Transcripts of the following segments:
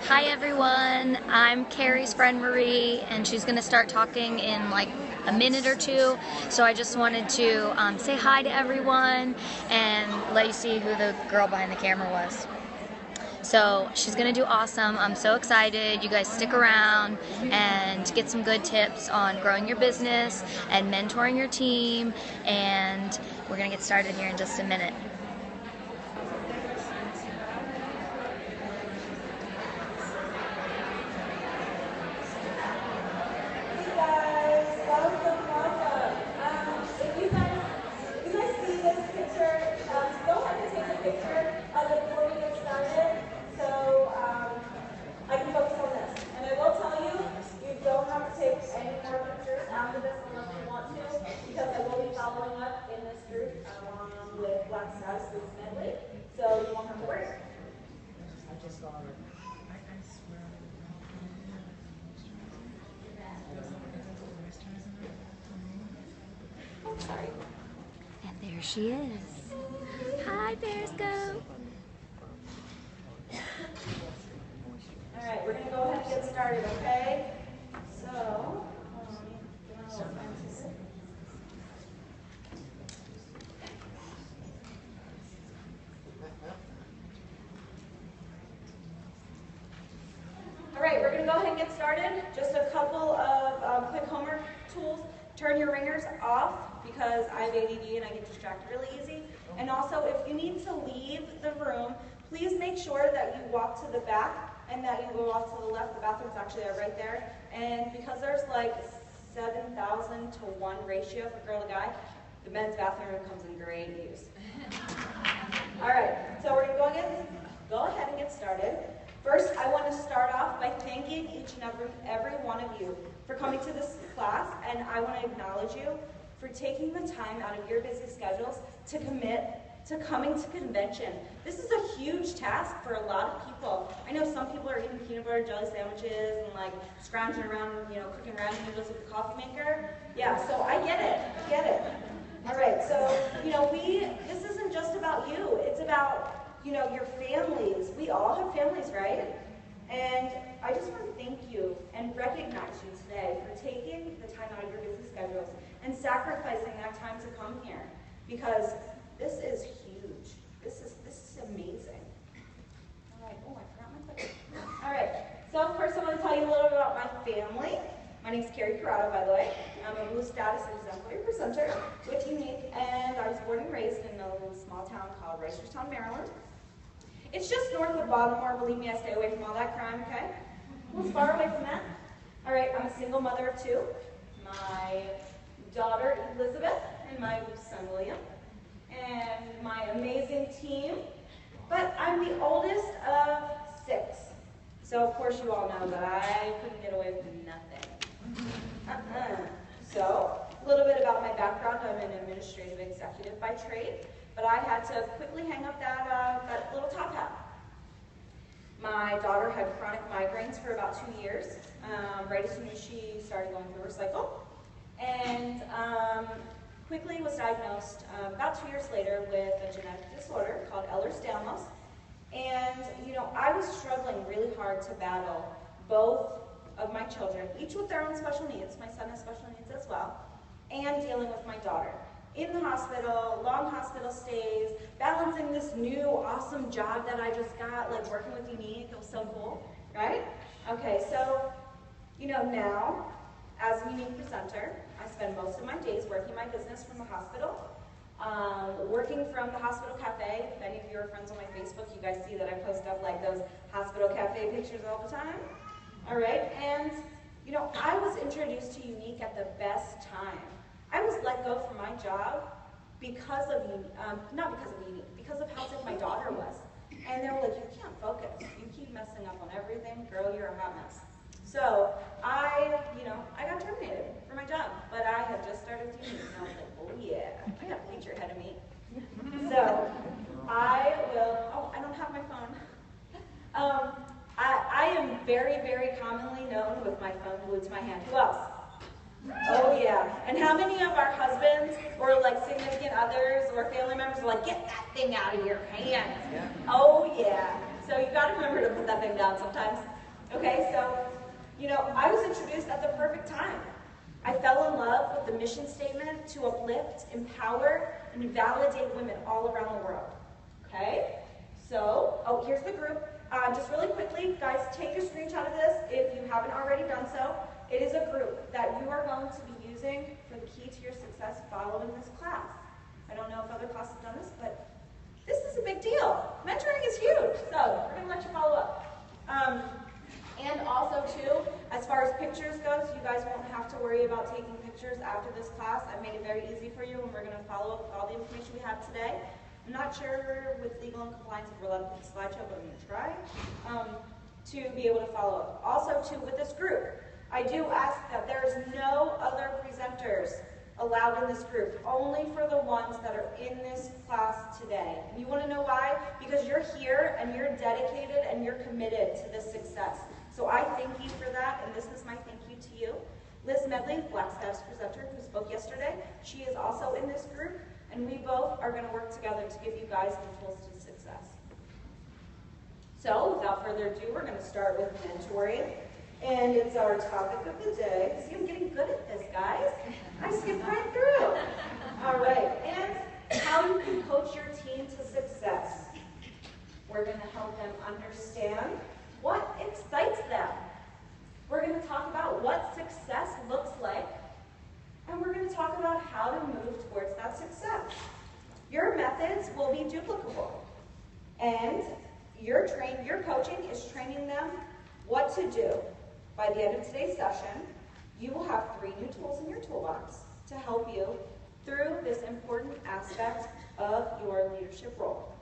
Hi everyone, I'm Carrie's friend Marie, and she's going to start talking in like a minute or two. So I just wanted to say hi to everyone and let you see who the girl behind the camera was. So she's going to do awesome. I'm so excited. You guys stick around and get some good tips on growing your business and mentoring your team, and we're going to get started here in just a minute. So you won't have to worry. Sorry. And there she is. Hi, Periscope. All right, we're going to go ahead and get started, okay? So, all right, we're going to go ahead and get started. Just a couple of quick homework tools. Turn your ringers off because I have ADD and I get distracted really easy. And also, if you need to leave the room, please make sure that you walk to the back and that you go off to the left. The bathrooms actually are right there. And because there's like 7,000 to 1 ratio for girl to guy, the men's bathroom comes in great use. All right, so we're going to go ahead and get started. First, I want to start off by thanking each and every one of you for coming to this class, and I want to acknowledge you for taking the time out of your busy schedules to commit to coming to convention. This is a huge task for a lot of people. I know some people are eating peanut butter jelly sandwiches and like scrounging around, cooking ramen noodles with the coffee maker. Yeah, so I get it. All right, so, this isn't just about you. It's about, your families. We all have families, right? And I just want to thank you and recognize you today for taking the time out of your busy schedules and sacrificing that time to come here, because this is huge. This is amazing. All right. Oh, I forgot my clicker. All right. So first, I want to tell you a little bit about my family. My name's Carrie Corrado, by the way. I'm a Blue Status Exemplary Presenter with Unique, and I was born and raised in a little small town called Reisterstown, Maryland. It's just north of Baltimore. Believe me, I stay away from all that crime, okay? Well, far away from that. All right, I'm a single mother of 2. My daughter, Elizabeth, and my son, William, and my amazing team. But I'm the oldest of 6. So, of course, you all know that I couldn't get away with nothing. So, a little bit about my background. I'm an administrative executive by trade, but I had to quickly hang up that little top hat. My daughter had chronic migraines for about 2 years, right as soon as she started going through her cycle, and quickly was diagnosed about 2 years later with a genetic disorder called Ehlers-Danlos. And, I was struggling really hard to battle both of my children, each with their own special needs. My son has special needs as well, and dealing with my daughter. In the hospital, long hospital stays, balancing this new awesome job that I just got, like working with Unique. It was so cool, right? Okay, so, now, as a Unique presenter, I spend most of my days working my business from the hospital, working from the hospital cafe. If any of you are friends on my Facebook, you guys see that I post up like those hospital cafe pictures all the time. All right, and, I was introduced to Unique at the best time. I was let go from my job because of, not because of Unique, because of how sick my daughter was. And they were like, you can't focus. You keep messing up on everything. Girl, you're a hot mess. So I got terminated for my job, but I had just started Unique, and I was like, oh yeah, I got a future ahead of me. So I don't have my phone. I am very, very commonly known with my phone glued to my hand. Who else? Oh yeah. And how many of our husbands or like significant others or family members are like, get that thing out of your hand? Yeah. Oh yeah. So you gotta remember to put that thing down sometimes. Okay, so, I was introduced at the perfect time. I fell in love with the mission statement to uplift, empower, and validate women all around the world. Okay? So, here's the group. Just really quickly, guys, take a screenshot of this if you haven't already done so. It is a group that you are going to be using for the key to your success following this class. I don't know if other classes have done this, but this is a big deal. Mentoring is huge, so we're going to let you follow up. And also, too, as far as pictures goes, you guys won't have to worry about taking pictures after this class. I made it very easy for you, and we're going to follow up with all the information we have today. I'm not sure with legal and compliance if we're allowed to put the slideshow, but I'm going to try to be able to follow up. Also, too, with this group, I do ask that there is no other presenters allowed in this group, only for the ones that are in this class today. And you want to know why? Because you're here, and you're dedicated, and you're committed to this success. So I thank you for that, and this is my thank you to you. Liz Medley, Black Staff's presenter, who spoke yesterday, she is also in this group, and we both are going to work together to give you guys the tools to success. So, without further ado, we're going to start with mentoring, and it's our topic of the day. See, I'm getting good at this, guys. I skipped right through. All right, and how you can coach your team to success. We're going to help them understand what excites them. We're going to talk about what success looks like, and we're going to talk about how to move towards that success. Your methods will be duplicable, and your coaching is training them what to do. By the end of today's session, you will have 3 new tools in your toolbox to help you through this important aspect of your leadership role.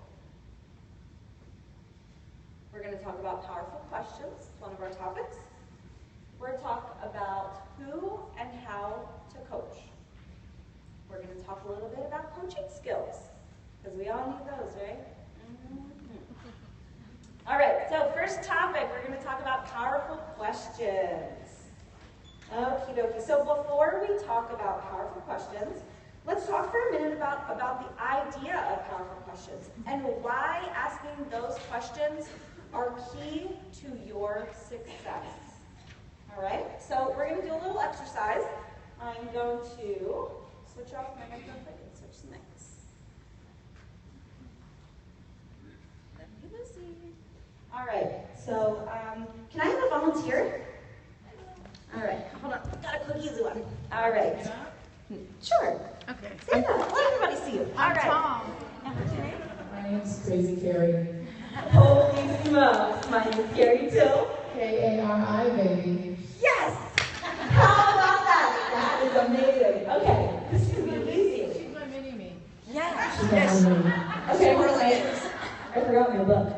We're going to talk about powerful questions, one of our topics. We're going to talk about who and how to coach. We're going to talk a little bit about coaching skills, because we all need those, right? All right, so first topic, we're going to talk about powerful questions. Okie dokie. So before we talk about powerful questions, let's talk for a minute about the idea of powerful questions and why asking those questions are key to your success. All right, so we're going to do a little exercise. I'm going to switch off my microphone and switch the mics. Let me Lucy. All right, so can I have a volunteer? All right, hold on. Got a cookie one. All right. Sure. Okay. Stand up. Let everybody see you. All right. Tom. My name's Crazy Carrie. Holy smokes. My name is Carrie too. K-A-R-I, baby. Yes! How about that? That is amazing. Okay, this is going to be easy. She's my mini-me. Yes. She's yes. Okay, we're late. I forgot my book.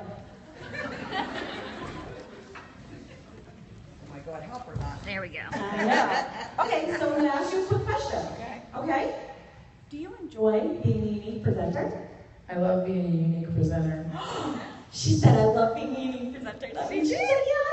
Oh my God, help her not. There we go. I know. Okay, so I'm going to ask you a quick question. Okay? Do you enjoy being a unique presenter? I love being a unique presenter. She said, I love being a unique presenter. That means she said yes.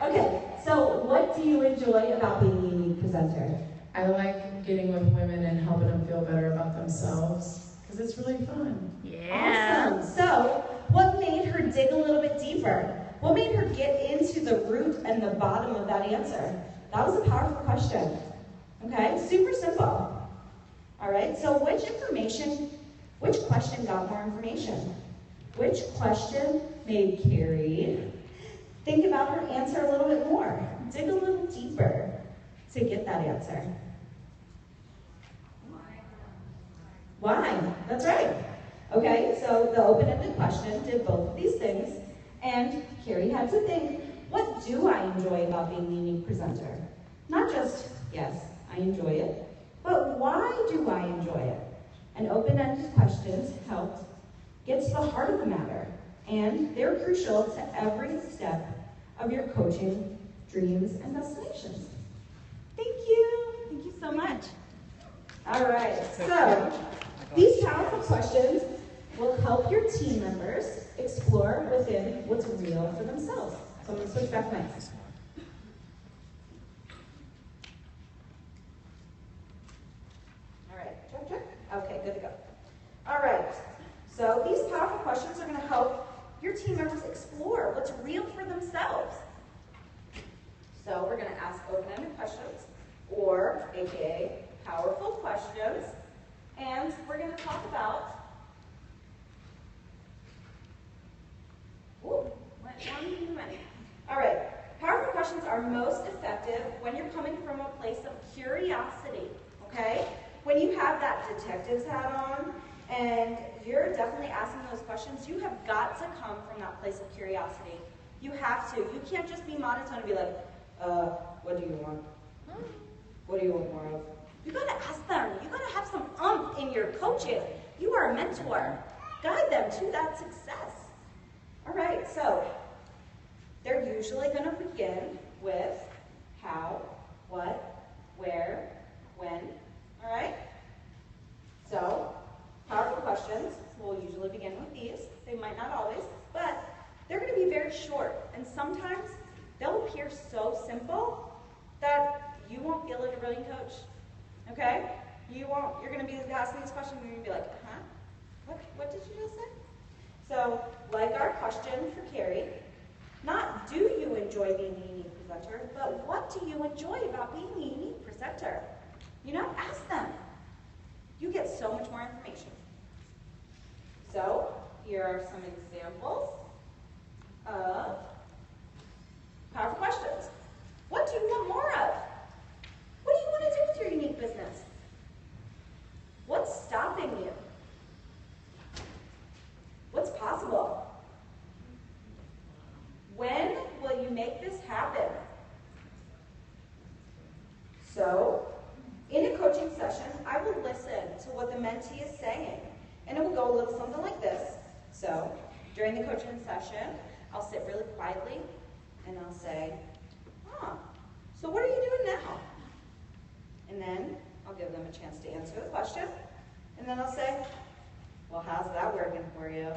Okay, so what do you enjoy about being a unique presenter? I like getting with women and helping them feel better about themselves, because it's really fun. Yeah. Awesome. So, what made her dig a little bit deeper? What made her get into the root and the bottom of that answer? That was a powerful question. Okay, super simple. All right, so which question got more information? Which question made Carrie think about her answer a little bit more? Dig a little deeper to get that answer. Why? That's right. Okay, so the open-ended question did both of these things, and Carrie had to think, what do I enjoy about being a unique presenter? Not just, yes, I enjoy it, but why do I enjoy it? And open-ended questions helped get to the heart of the matter, and they're crucial to every step of your coaching dreams and destinations. Thank you. Thank you so much. All right, so these powerful questions will help your team members explore within what's real for themselves. So I'm going to switch back mics. All right, check. Okay, good to go. All right, so these powerful questions are going to help your team members explore what's real for themselves. So we're going to ask open-ended questions, or AKA powerful questions, and we're going to talk about, one too many. All right, powerful questions are most effective when you're coming from a place of curiosity, okay? When you have that detective's hat on, and you're definitely asking those questions, you have got to come from that place of curiosity. You have to. You can't just be monotone and be like, what do you want? What do you want more of? You gotta ask them. You gotta have some in your coaching. You are a mentor. Guide them to that success. All right, so they're usually gonna begin with how, what, where, when, all right? So, powerful questions will usually begin with these. They might not always, but they're gonna be very short, and sometimes they'll appear so simple that you won't feel like a brilliant coach, okay? You're gonna be asking these questions and you're gonna be like, huh? What did you just say? So, like our question for Carrie, not do you enjoy being a unique presenter, but what do you enjoy about being a unique presenter? You know, ask them. You get so much more information. So, here are some examples of powerful questions. What do you want more of? What do you want to do with your unique business? What's stopping you? What's possible? When will you make this happen? So, in a coaching session, I will listen to what the mentee is saying, and it will go a little something like this. So, during the coaching session, I'll sit really quietly, and I'll say, so what are you doing now? And then I'll give them a chance to answer the question, and then I'll say, well, how's that working for you?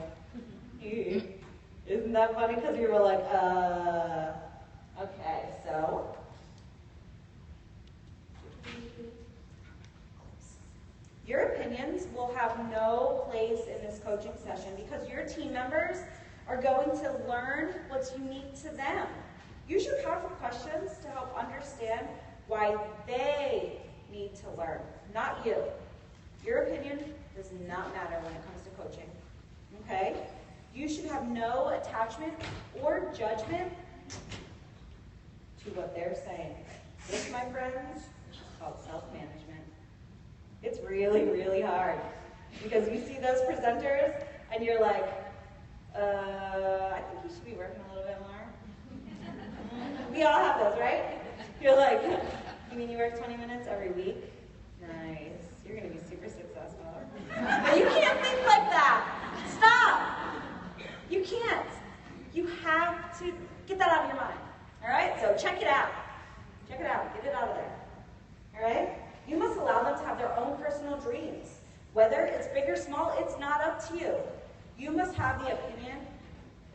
Isn't that funny? Because you were like, okay, so. Your opinions will have no place in this coaching session because your team members are going to learn what's unique to them. Use your powerful questions to help understand why they need to learn, not you. Your opinion does not matter when it comes to coaching, okay? You should have no attachment or judgment to what they're saying. This, my friends, is called self-management. It's really, really hard because you see those presenters and you're like, I think you should be working a little bit more. We all have those, right? You're like, you mean you work 20 minutes every week? Nice. You're going to be super successful. But you can't think like that. Stop. You can't. You have to get that out of your mind. All right? So check it out. Check it out. Get it out of there. All right? You must allow them to have their own personal dreams. Whether it's big or small, it's not up to you. You must have the opinion.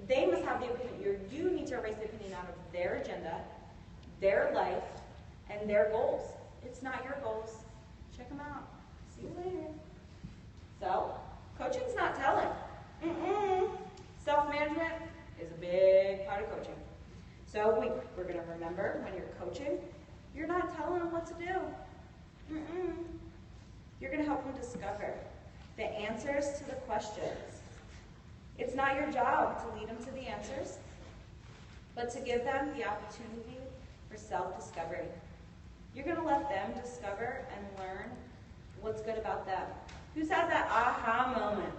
They must have the opinion. You need to erase the opinion out of their agenda, their life, and their goals. It's not your goals. Check them out. See you later. So, coaching's not telling. Self-management is a big part of coaching. So we're going to remember when you're coaching, you're not telling them what to do. You're going to help them discover the answers to the questions. It's not your job to lead them to the answers, but to give them the opportunity for self-discovery. You're going to let them discover and learn what's good about them. Who's had that aha moment?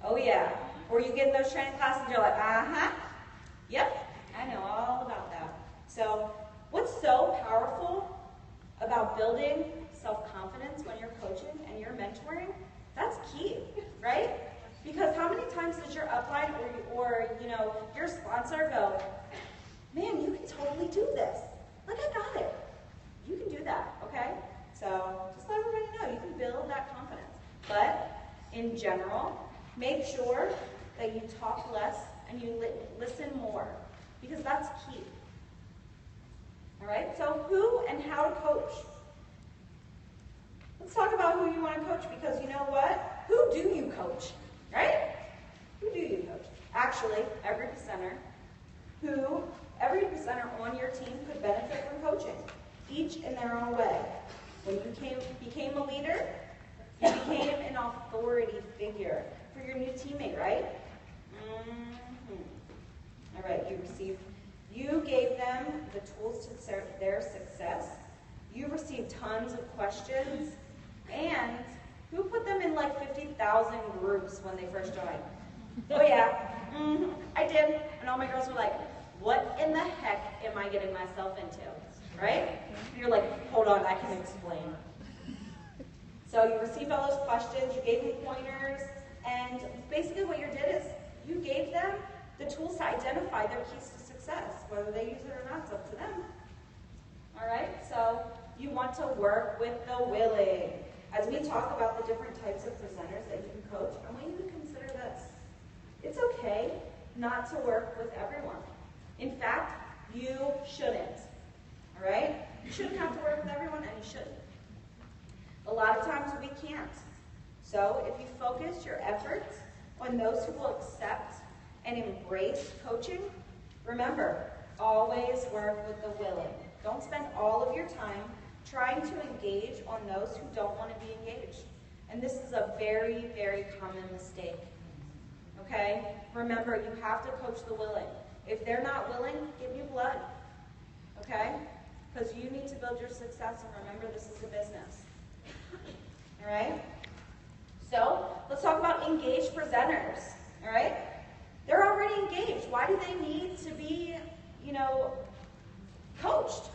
Oh yeah. Or you get in those training classes and you're like, yep, I know all about that. So what's so powerful about building self-confidence when you're coaching and you're mentoring? That's key, right? Because how many times does your upline or your sponsor go, man, you can totally do this. Like, I got it. You can do that, okay? So just let everybody know you can build that confidence. But in general, make sure that you talk less and you listen more, because that's key. All right, so who and how to coach. Let's talk about who you want to coach, because you know what? Who do you coach, right? Who do you coach? Actually, every presenter, whoever every presenter on your team could benefit from coaching, each in their own way. When you became a leader, you became an authority figure for your new teammate, right? All right, you gave them the tools to their success. You received tons of questions, and who put them in like 50,000 groups when they first joined? Oh yeah, I did. And all my girls were like, what in the heck am I getting myself into, right? And you're like, hold on, I can explain. So you received all those questions, you gave them pointers, and basically what you did is you gave them the tools to identify their keys to success. Whether they use it or not, it's up to them. All right, so you want to work with the willing. As we talk about the different types of presenters that you can coach, I want you to consider this. It's okay not to work with everyone. In fact, you shouldn't. All right? You shouldn't have to work with everyone, and you shouldn't. A lot of times we can't. So if you focus your efforts on those who will accept and embrace coaching, remember, always work with the willing. Don't spend all of your time trying to engage on those who don't want to be engaged. And this is a very, very common mistake. Okay? Remember, you have to coach the willing. If they're not willing, give new blood. Okay? Because you need to build your success, and remember, this is a business. All right? So, let's talk about engaged presenters. All right? They're already engaged. Why do they need to be, coached?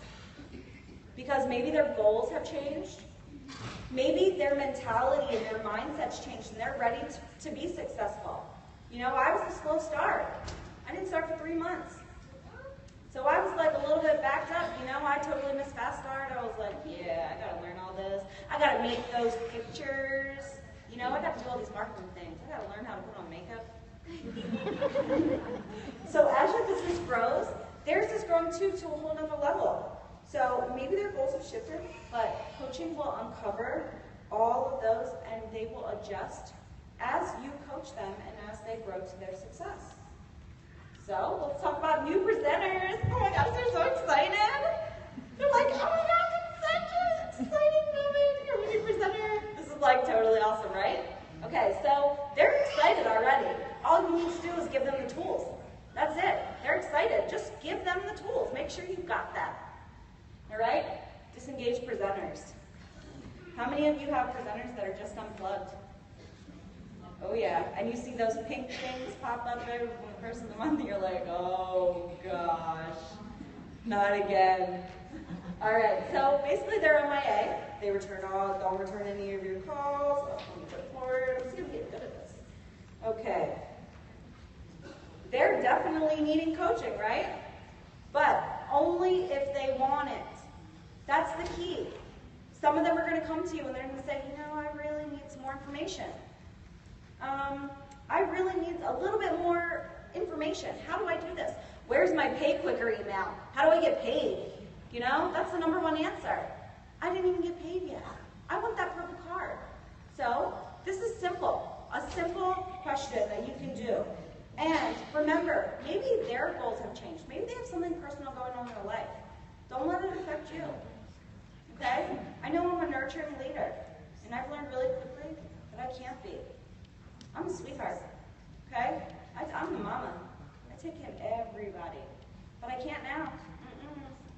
Because maybe their goals have changed. Maybe their mentality and their mindset's changed, and they're ready to be successful. I was a slow start. I didn't start for 3 months. So I was like a little bit backed up, I totally missed fast start. I was like, yeah, I gotta learn all this. I gotta make those pictures. I got to do all these marketing things. I gotta learn how to put on makeup. So as your business grows, theirs is growing too to a whole nother level. So maybe their goals have shifted, but coaching will uncover all of those, and they will adjust as you coach them and as they grow to their success. So let's talk about new presenters. Oh my gosh, they're so excited. They're like, oh my gosh, it's such an exciting moment. You're a new presenter. This is like totally awesome, right? Okay, so they're excited already. All you need to do is give them the tools. That's it. They're excited. Just give them the tools. Make sure you've got that. All right? Disengaged presenters. How many of you have presenters that are just unplugged? Oh yeah, and you see those pink things pop up there from the first of the month, and you're like, oh gosh, not again. All right, so basically they're MIA. They don't return any of your calls. Let me put forward. I'm just gonna get good at this. Okay. They're definitely needing coaching, right? But only if they want it. That's the key. Some of them are going to come to you and they're going to say, I really need some more information. I really need a little bit more information. How do I do this? Where's my Pay Quicker email? How do I get paid? That's the number one answer. I didn't even get paid yet. I want that purple card. So this is simple. A simple question that you can do. And remember, maybe their goals have changed. Maybe they have something personal going on in their life. Don't let it affect you. Okay? I know I'm a nurturing leader, and I've learned really quickly that I can't be. I'm a sweetheart. Okay? I'm the mama. I take care of everybody. But I can't now.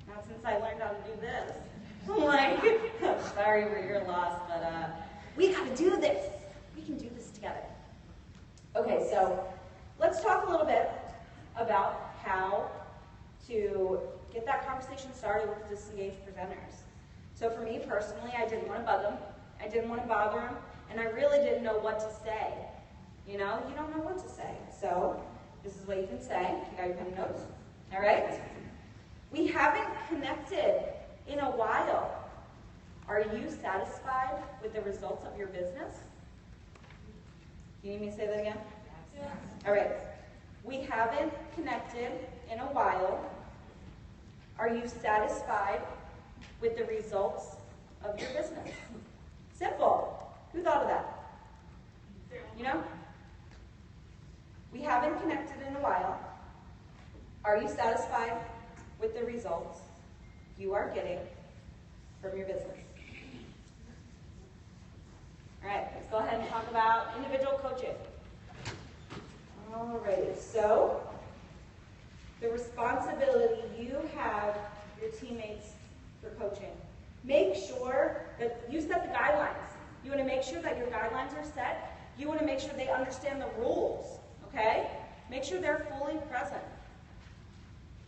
Not since I learned how to do this. I'm like, sorry for your loss, but we gotta do this. We can do this together. Okay, so let's talk a little bit about how to get that conversation started with disengaged presenters. So for me personally, I didn't want to bug them. I didn't want to bother them. And I really didn't know what to say. You don't know what to say. So this is what you can say. You got your pen and notes? All right? We haven't connected in a while. Are you satisfied with the results of your business? You need me to say that again? Yes. All right. We haven't connected in a while. Are you satisfied with the results of your business? Simple. Who thought of that? We haven't connected in a while. Are you satisfied with the results you are getting from your business. All right, let's go ahead and talk about individual coaching. Alrighty, so the responsibility you have your teammates for coaching. Make sure that you set the guidelines. You want to make sure that your guidelines are set. You want to make sure they understand the rules, okay? Make sure they're fully present.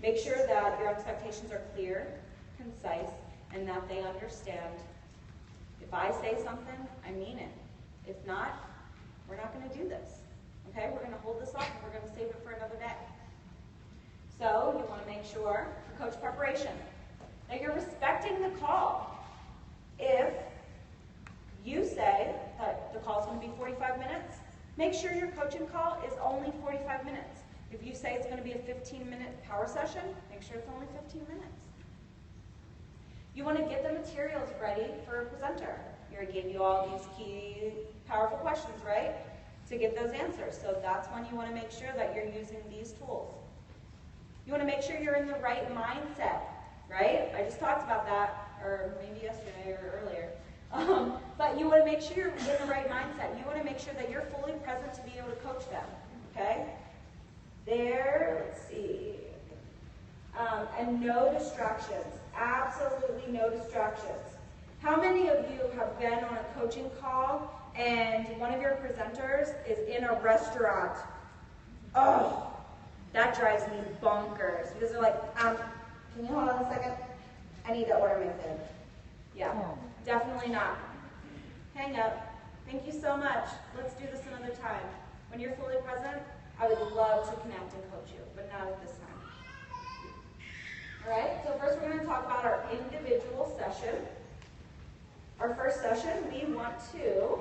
Make sure that your expectations are clear, concise, and that they understand. If I say something, I mean it. If not, we're not going to do this. Okay, we're going to hold this off and we're going to save it for another day. So you want to make sure for coach preparation that you're respecting the call. If you say that the call is going to be 45 minutes, make sure your coaching call is only 45 minutes. If you say it's going to be a 15-minute power session, make sure it's only 15 minutes. You want to get the materials ready for a presenter. Here I gave you all these key, powerful questions, right? To get those answers. So that's when you want to make sure that you're using these tools. You want to make sure you're in the right mindset, right? I just talked about that, or maybe yesterday or earlier. But you want to make sure you're in the right mindset. You want to make sure that you're fully present to be able to coach them, okay? Let's see. And no distractions. Absolutely no distractions. How many of you have been on a coaching call and one of your presenters is in a restaurant? Oh, that drives me bonkers. Because they're like, can you hold on a second? I need to order my food. Yeah, definitely not. Hang up. Thank you so much. Let's do this another time. When you're fully present, I would love to connect and coach you, but not at this time. All right, so first we're going to talk about our individual session. Our first session, we want to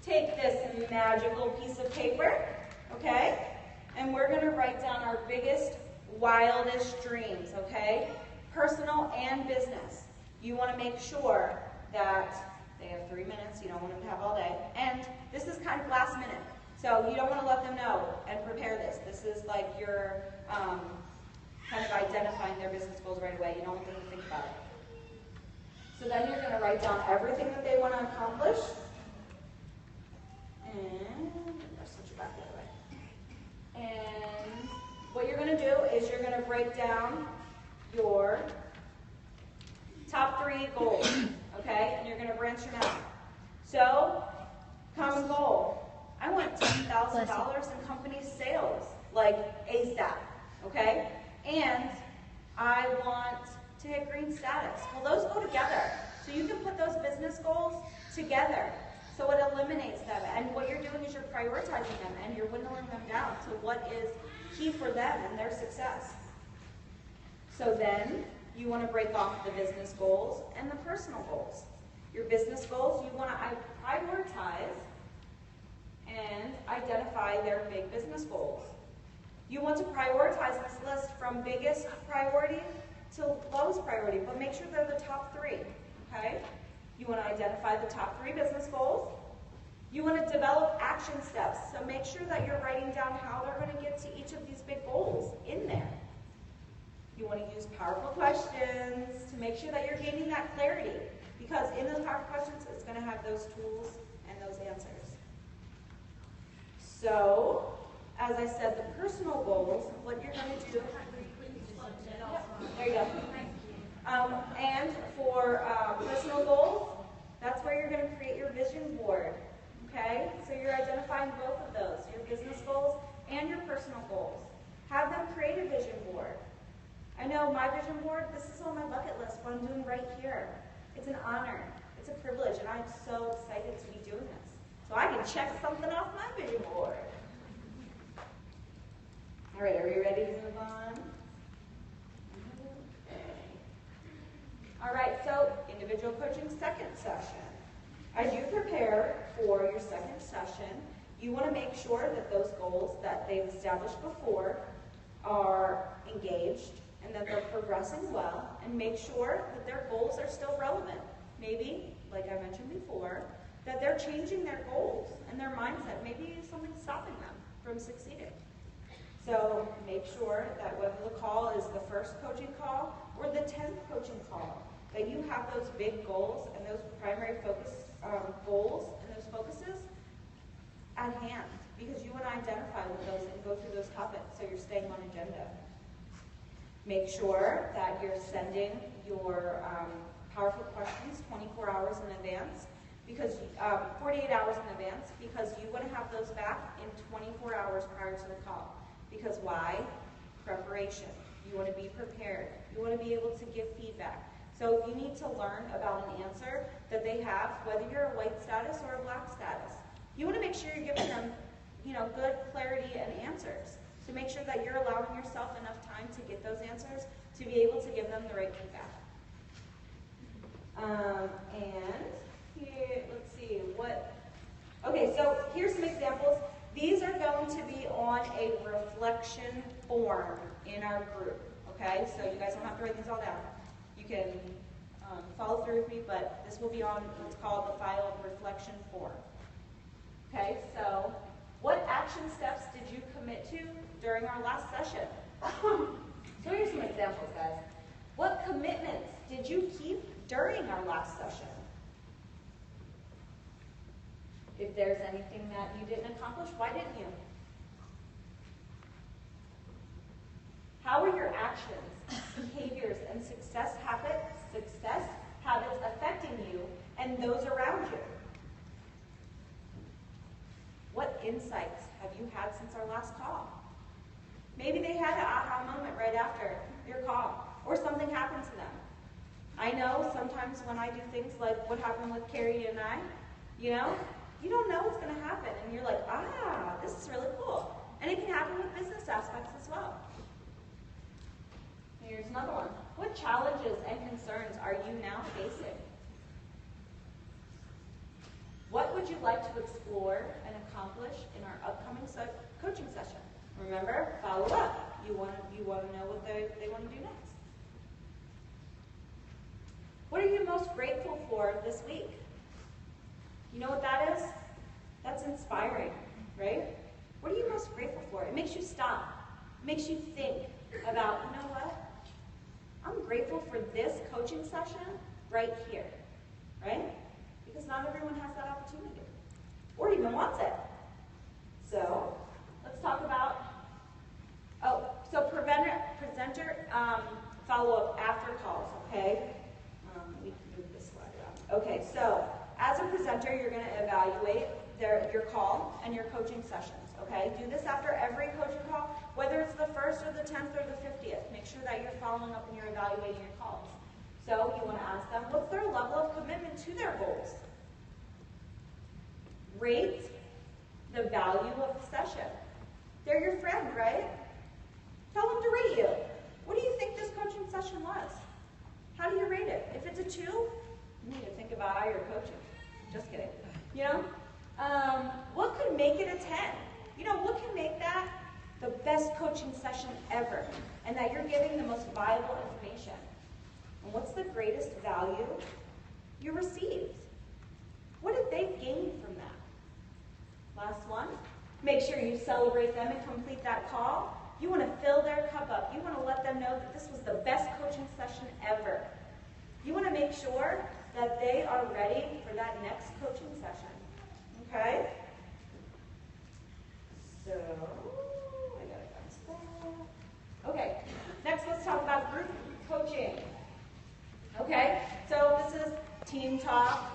take this magical piece of paper, okay? And we're going to write down our biggest, wildest dreams, okay? Personal and business. You want to make sure that they have 3 minutes. You don't want them to have all day. And this is kind of last minute. So you don't want to let them know and prepare this. This is like your kind of identifying their business goals right away. You don't want them to think about it. So then you're going to write down everything that they want to accomplish. And I'll switch it back the other way. And what you're going to do is you're going to break down your top 3 goals, okay? And you're going to branch them out. So, common goal. I want $10,000 in company sales, like ASAP, okay? And I want to hit green status. Well, those go together. So you can put those business goals together. So it eliminates them. And what you're doing is you're prioritizing them and you're whittling them down to what is key for them and their success. So then you want to break off the business goals and the personal goals. Your business goals, you want to prioritize and identify their big business goals. You want to prioritize this list from biggest priority to lowest priority, but make sure they're the top 3, okay? You want to identify the top 3 business goals. You want to develop action steps, so make sure that you're writing down how they're going to get to each of these big goals in there. You want to use powerful questions to make sure that you're gaining that clarity, because in those powerful questions, it's going to have those tools and those answers. So, as I said, the personal goals, what you're going to do, there you go. And for personal goals, that's where you're going to create your vision board, okay? So you're identifying both of those, your business goals and your personal goals. Have them create a vision board. I know my vision board, this is on my bucket list, what I'm doing right here. It's an honor, it's a privilege, and I'm so excited to be doing this. So I can check something off my vision board. All right, are you ready to move on? All right, so individual coaching second session. As you prepare for your second session, you want to make sure that those goals that they've established before are engaged and that they're progressing well, and make sure that their goals are still relevant. Maybe, like I mentioned before, that they're changing their goals and their mindset. Maybe something's stopping them from succeeding. So make sure that whether the call is the first coaching call or the 10th coaching call, that you have those big goals and those primary focus goals and those focuses at hand, because you want to identify with those and go through those topics so you're staying on agenda. Make sure that you're sending your powerful questions 24 hours in advance, because 48 hours in advance, because you want to have those back in 24 hours prior to the call. Because why? Preparation. You want to be prepared. You want to be able to give feedback. So if you need to learn about an answer that they have, whether you're a white status or a black status, you want to make sure you're giving them, good clarity and answers. So make sure that you're allowing yourself enough time to get those answers to be able to give them the right feedback. And here, let's see what. Okay, so here's some examples. These are going to be on a reflection form in our group. Okay, so you guys don't have to write these all down. You can follow through with me, but this will be on what's called the file reflection form. Okay, so what action steps did you commit to during our last session? So here's some examples, guys. What commitments did you keep during our last session? If there's anything that you didn't accomplish, why didn't you? How are your actions, behaviors, and success habits affecting you and those around you? What insights have you had since our last call? Maybe they had an aha moment right after your call, or something happened to them. I know sometimes when I do things like what happened with Carrie and I, you don't know what's going to happen, and you're like, this is really cool. And it can happen with business aspects as well. Here's another one. What challenges and concerns are you now facing? What would you like to explore and accomplish in our upcoming coaching session? Remember, follow up. You want to know what they want to do next. What are you most grateful for this week? You know what that is? That's inspiring, right? What are you most grateful for? It makes you stop. It makes you think about, you know what? I'm grateful for this coaching session right here, right? Because not everyone has that opportunity or even wants it. So let's talk about, presenter follow-up after calls, okay? We can move this slide around. Okay, so as a presenter, you're going to evaluate your call and your coaching sessions, okay? Do this after every coaching call, whether it's the 1st or the 10th or the 50th. Make sure that you're following up and you're evaluating your calls. So you want to ask them, what's their level of commitment to their goals? Rate the value of the session. They're your friend, right? Tell them to rate you. What do you think this coaching session was? How do you rate it? If it's a 2, you need to think about how you're coaching. Just kidding. What could make it a 10? What can make that the best coaching session ever? And that you're giving the most valuable information. And what's the greatest value you received? What did they gain from that? Last one. Make sure you celebrate them and complete that call. You want to fill their cup up. You want to let them know that this was the best coaching session ever. You want to make sure that they are ready for that next coaching session. Okay? So, I got it done. Okay, next let's talk about group coaching. Okay, so this is team talk,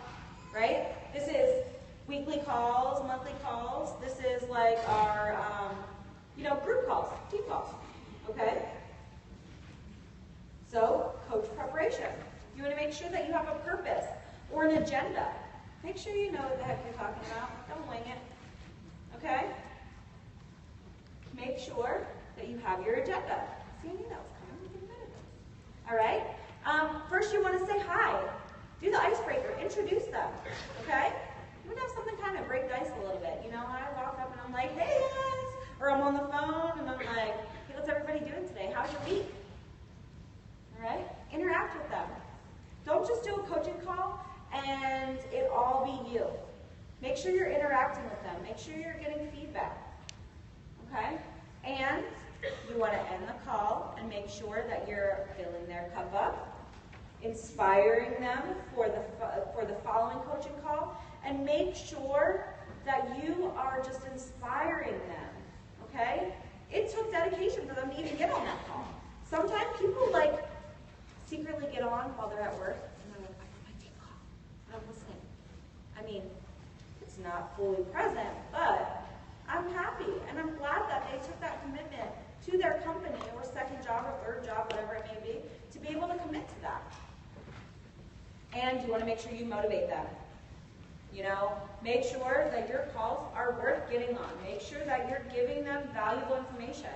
right? This is weekly calls, monthly calls. This is like our, group calls, team calls, okay? So, coach preparation. You want to make sure that you have a purpose or an agenda. Make sure you know what the heck you're talking about. Don't wing it, okay? Make sure that you have your agenda. See, you know it's coming. We can edit this. All right? First, you want to say hi. Do the icebreaker. Introduce them, okay? You want to have something kind of break the ice a little bit. I walk up and I'm like, hey, guys. Or I'm on the phone and I'm like, hey, what's everybody doing today? How's your week? All right? Interact with them. Don't just do a coaching call and it all be you. Make sure you're interacting with them. Make sure you're getting feedback. Okay? And You want to end the call and make sure that you're filling their cup up, inspiring them for the following coaching call, and make sure that you are just inspiring them, okay? It took dedication for them to even get on that call. Sometimes people secretly get on while they're at work, and they're like, I got my team call, but I'm listening. I mean, it's not fully present, but I'm happy, and I'm glad that they took that commitment to their company, or second job, or third job, whatever it may be, to be able to commit to that. And you want to make sure you motivate them. You know, make sure that your calls are worth getting on. Make sure that you're giving them valuable information.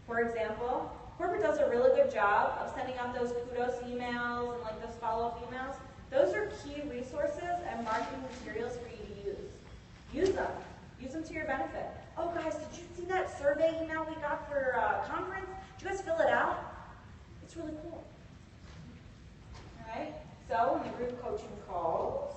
For example, corporate does a really good job of sending out those kudos emails and those follow-up emails. Those are key resources and marketing materials for you to use. Use them. Use them to your benefit. Oh guys, did you see that survey email we got for conference? Did you guys fill it out? It's really cool. All right? So in the group coaching calls,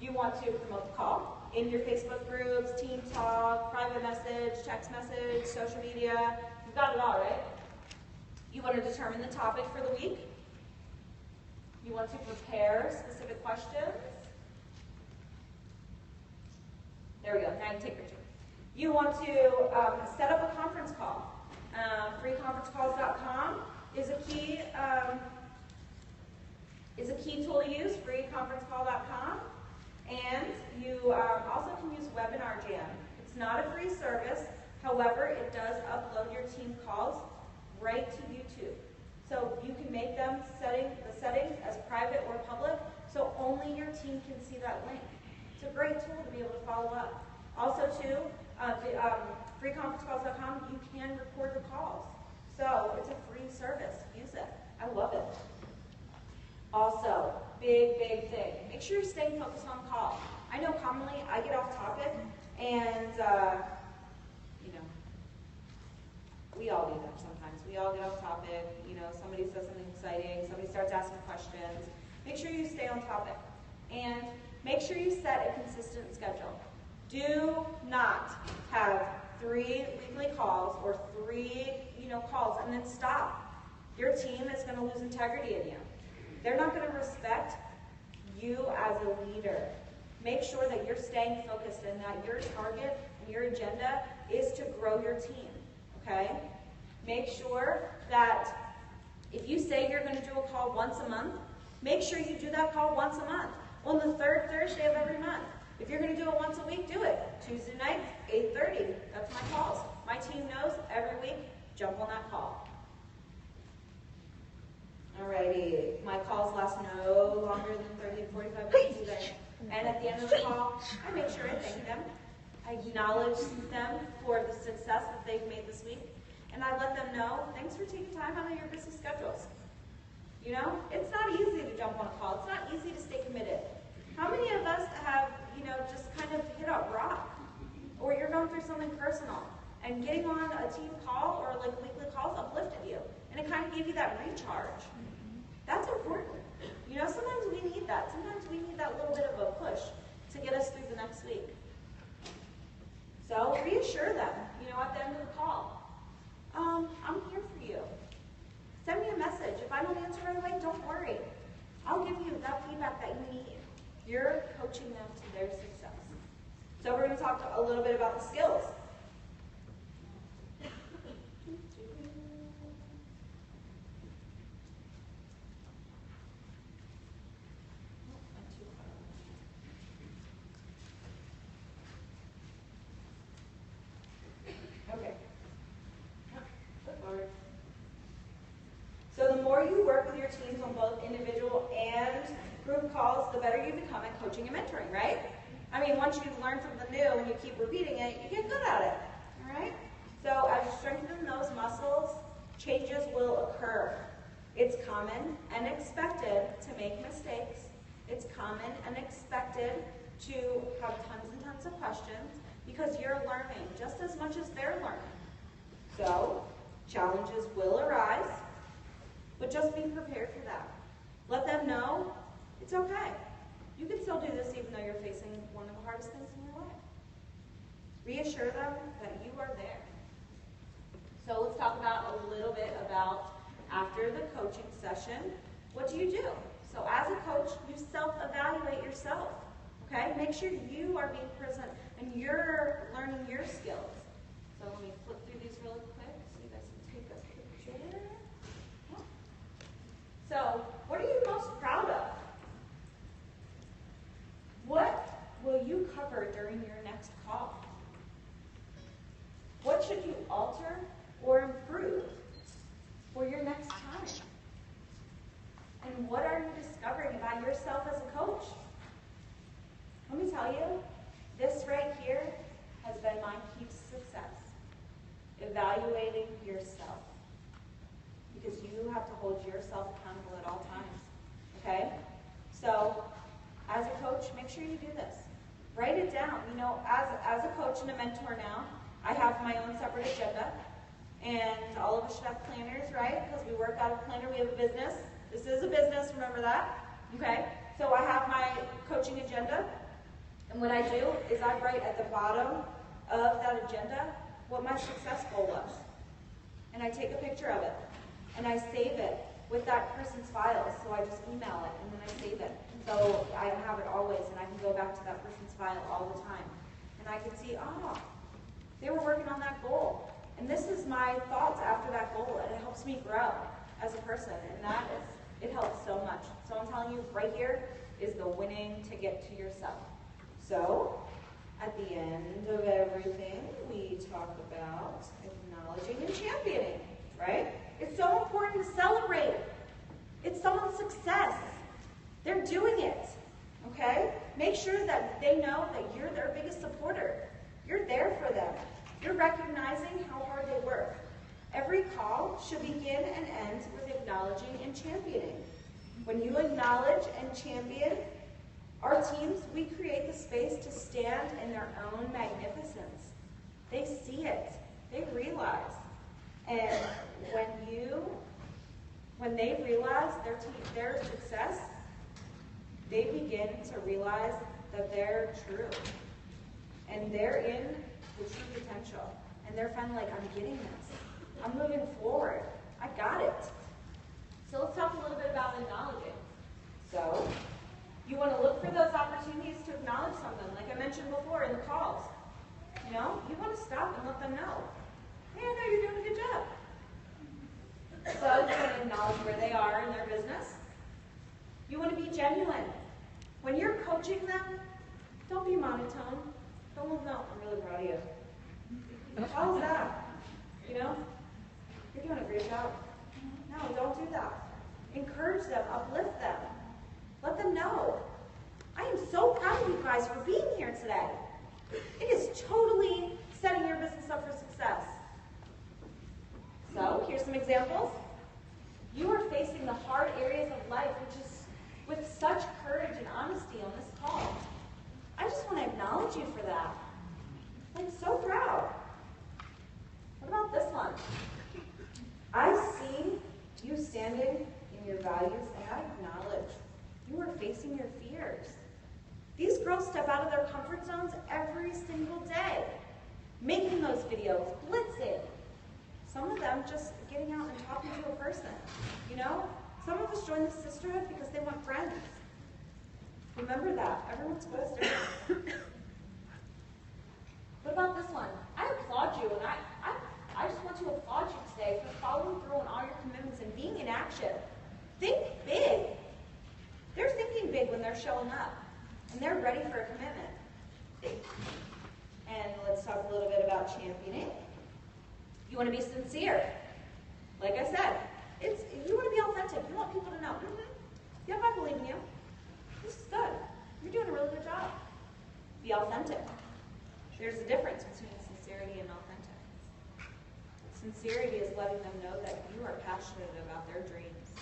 you want to promote the call in your Facebook groups, team talk, private message, text message, social media. You've got it all, right? You want to determine the topic for the week. You want to prepare specific questions. There we go. Now you take your turn. You want to set up a conference call. Freeconferencecalls.com is a key tool to use. Freeconferencecall.com. And you also can use Webinar Jam. It's not a free service. However, it does upload your team calls right to YouTube. So you can make them the settings as private or public, so only your team can see that link. It's a great tool to be able to follow up. Also, too, freeconferencecalls.com, you can record the calls. So it's a free service. Use it. I love it. Also, big thing. Make sure you're staying focused on the call. I know commonly I get off topic, and we all do that sometimes. We all get off topic. Somebody says something exciting. Somebody starts asking questions. Make sure you stay on topic, and make sure you set a consistent schedule. Do not have 3 weekly calls or 3 calls and then stop. Your team is going to lose integrity in you. They're not going to respect you as a leader. Make sure that you're staying focused and that your target and your agenda is to grow your team, okay? Make sure that if you say you're going to do a call once a month, make sure you do that call once a month on the 3rd Thursday of every month. If you're going to do it once a week, do it. Tuesday nights, 8:30. That's my calls. My team knows every week, jump on that call. Alrighty, my calls last no longer than 30 to 45 minutes either. And at the end of the call, I make sure I thank them. I acknowledge them for the success that they've made this week. And I let them know, thanks for taking time out of your busy schedules. It's not easy to jump on a call. It's not easy to stay committed. How many of us have, just kind of hit a rock? Or you're going through something personal, and getting on a team call or weekly calls uplifted you. And it kind of gave you that recharge. That's important. Sometimes we need that. Sometimes we need that little bit of a push to get us through the next week. So reassure them, at the end of the call. I'm here for you. Send me a message. If I don't answer right away, don't worry. I'll give you that feedback that you need. You're coaching them to their success. So we're going to talk a little bit about the skills. Okay. So the more you work with your teams on both individual and group calls, the better you become at coaching and mentoring, right? I mean, once you learn something new and you keep repeating it, you get good at it, all right? So as you strengthen those muscles, changes will occur. It's common and expected to make mistakes. It's common and expected to have tons and tons of questions because you're learning just as much as they're learning. So challenges will arise, but just be prepared for that. Let them know it's okay. You can still do this even though you're facing one of the hardest things in your life. Reassure them that you are there. So let's talk about a little bit about after the coaching session, what do you do? So as a coach, you self-evaluate yourself, okay? Make sure you are being present and you're learning your skills. So let me flip through these really quick so you guys can take a picture. So what are you most proud of? What will you cover during your next call? What should you alter or improve for your next time? And what are you discovering about yourself as a coach? Let me tell you, this right here has been my key to success. Evaluating yourself. Because you have to hold yourself accountable at all times. Okay? So, as a coach, make sure you do this. Write it down. You know, as a coach and a mentor now, I have my own separate agenda. And all of us should have planners, right? Because we work out of a planner. We have a business. This is a business, remember that? Okay? So I have my coaching agenda. And what I do is I write at the bottom of that agenda what my success goal was. And I take a picture of it. And I save it with that person's files. So I just email it and then I save it. So I have it always and I can go back to that person's file all the time. And I can see, oh, they were working on that goal. And this is my thoughts after that goal, and it helps me grow as a person, and it helps so much. So I'm telling you, right here is the winning to get to yourself. So, at the end of everything, we talk about acknowledging and championing, right? It's so important to celebrate. It's someone's success. They're doing it, okay? Make sure that they know that you're their biggest supporter. You're there for them. You're recognizing how hard they work. Every call should begin and end with acknowledging and championing. When you acknowledge and champion our teams, we create the space to stand in their own magnificence. They see it. They realize. And when they realize their success, they begin to realize that they're true. And they're in the true potential. And they're finally like, I'm getting this. I'm moving forward. I got it. So let's talk a little bit about acknowledging. So you want to look for those opportunities to acknowledge someone, like I mentioned before in the calls. You know, you want to stop and let them know, hey, I know you're doing a good job. So you want to acknowledge where they are in their business. You want to be genuine. When you're coaching them, don't be monotone. Don't look, no, I'm really proud of you. How's that? You know, you're doing a great job. No, don't do that. Encourage them, uplift them. Let them know. I am so proud of you guys for being here today. It is totally setting your business up for success. So, here's some examples. You are facing the hard areas of life, which is with such courage and honesty on this call. I just want to acknowledge you for that. I'm so proud. What about this one? I see you standing in your values, and I acknowledge you are facing your fears. These girls step out of their comfort zones every single day, making those videos, blitzing. Some of them just getting out and talking to a person. You know, some of us join the sisterhood because they want friends. Remember that. Everyone's goal is different. What about this one? I applaud you, and I just want to applaud you today for following through on all your commitments and being in action. Think big. They're thinking big when they're showing up, and they're ready for a commitment. And let's talk a little bit about championing. You want to be sincere. Like I said, you want to be authentic. You want people to know, yep, I believe in you. This is good. You're doing a really good job. Be authentic. There's a difference between sincerity and authentic. Sincerity is letting them know that you are passionate about their dreams.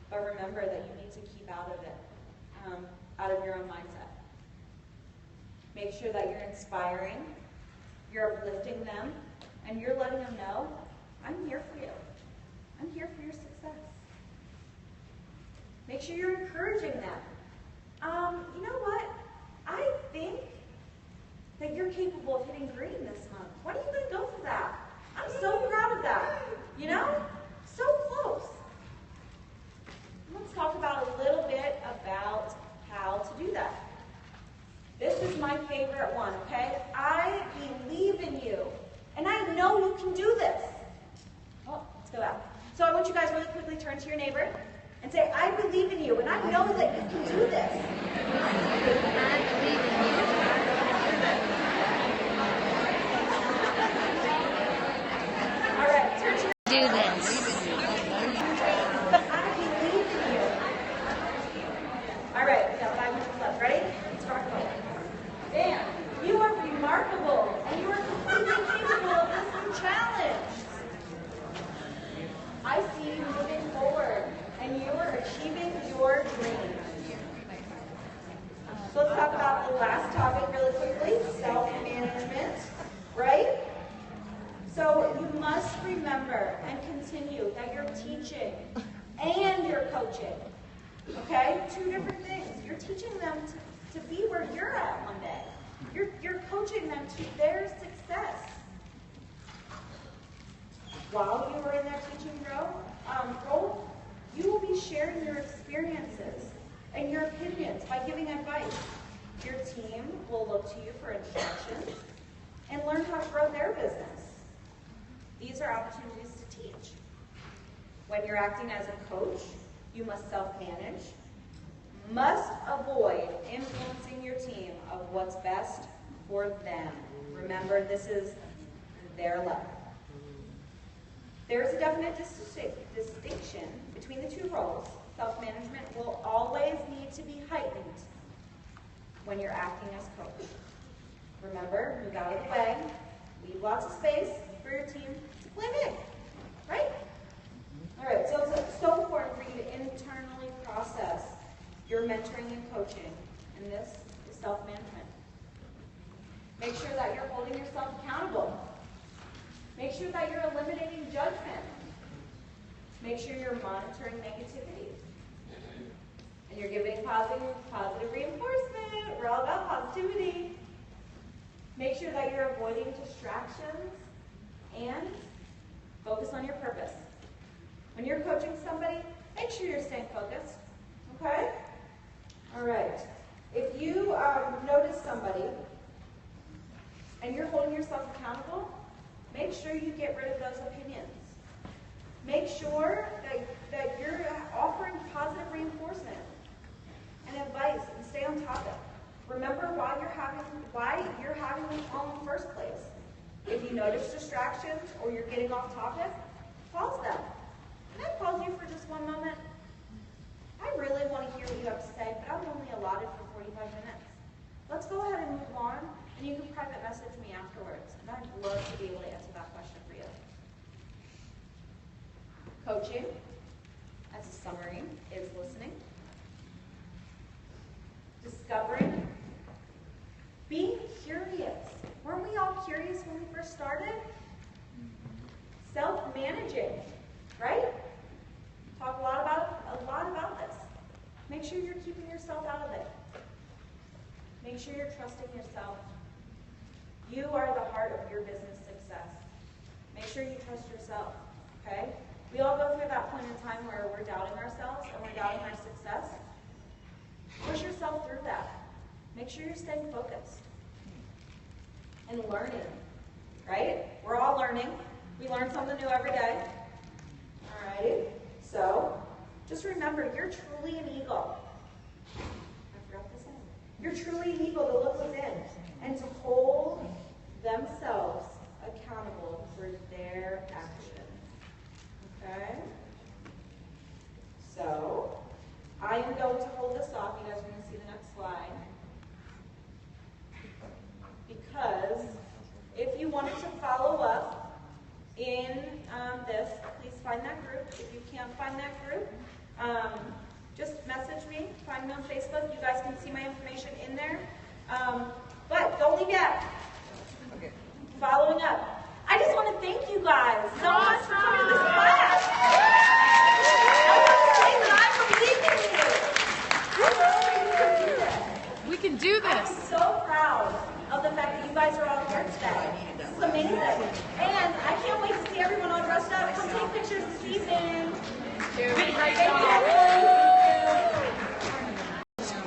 But remember that you need to keep out of it, out of your own mindset. Make sure that you're inspiring, you're uplifting them, and you're letting them know, I'm here for you. I'm here for your success. Make sure you're encouraging them. You know what? I think that you're capable of hitting green this month. When are you going to go for that? I'm so proud of that, you know? So close. Let's talk about a little bit about how to do that. This is my favorite one, okay? I believe in you, and I know you can do this. Oh, let's go back. So I want you guys really quickly turn to your neighbor and say, I believe in you, and I know that you can do this. I believe in you. All right, turn to your Do this. I believe in you. All right, we got 5 minutes left. Ready? Let's rock and roll. Dan, you are remarkable, and you are completely capable of this new challenge. I see you moving forward, and you are achieving your dreams. So let's talk about the last topic really quickly, self-management, right? So you must remember and continue that you're teaching and you're coaching, okay? 2 different things. You're teaching them to be where you're at one day. You're coaching them to their success. While you are in their teaching role, you will be sharing your experiences and your opinions by giving advice. Your team will look to you for instructions and learn how to grow their business. These are opportunities to teach. When you're acting as a coach, you must self-manage, must avoid influencing your team of what's best for them. Remember, this is their life. There is a definite distinction between the 2 roles. Self-management will always need to be heightened when you're acting as coach. Remember, move out of the way, leave lots of space for your team to blend in, right? All right, so it's so important for you to internally process your mentoring and coaching, and this is self-management. Make sure that you're holding yourself accountable. Make sure that you're eliminating judgment. Make sure you're monitoring negativity. And you're giving positive reinforcement. We're all about positivity. Make sure that you're avoiding distractions and focus on your purpose. When you're coaching somebody, make sure you're staying focused. Okay? All right. If you notice somebody and you're holding yourself accountable, make sure you get rid of those opinions. Make sure that you're offering positive reinforcement and advice and stay on topic. Remember why you're having this call in the first place. If you notice distractions or you're getting off topic, pause them. Can I pause you for just one moment? I really want to hear what you have to say, but I'm only allotted for 45 minutes. Let's go ahead and move on, and you can private message me afterwards, and I'd love to be able to answer that question for you. Coaching, as a summary, is listening, discovering, being curious. Weren't we all curious when we first started? Self-managing, right? Talk a lot about this. Make sure you're keeping yourself out of it. Make sure you're trusting yourself. You are the heart of your business success. Make sure you trust yourself, okay? We all go through that point in time where we're doubting ourselves and we're doubting our success. Push yourself through that. Make sure you're staying focused and learning, right? We're all learning. We learn something new every day. All righty? So, just remember, you're truly an eagle. I forgot this one. You're truly an eagle to look within and to hold themselves accountable for their actions. Okay? So, I am going to hold this off. You guys are going to see the next slide. Because if you wanted to follow up in this, please find that group. If you can't find that group, just message me. Find me on Facebook. You guys can see my information in there. But don't leave yet. Okay. Following up. I just want to thank you guys so much for coming to this class. I want to say that I believe in you. I know you can do this. We can do this. I'm so proud of the fact that you guys are all here today. is amazing. And I can't wait to see everyone all dressed up. Come take pictures this evening. Thank you.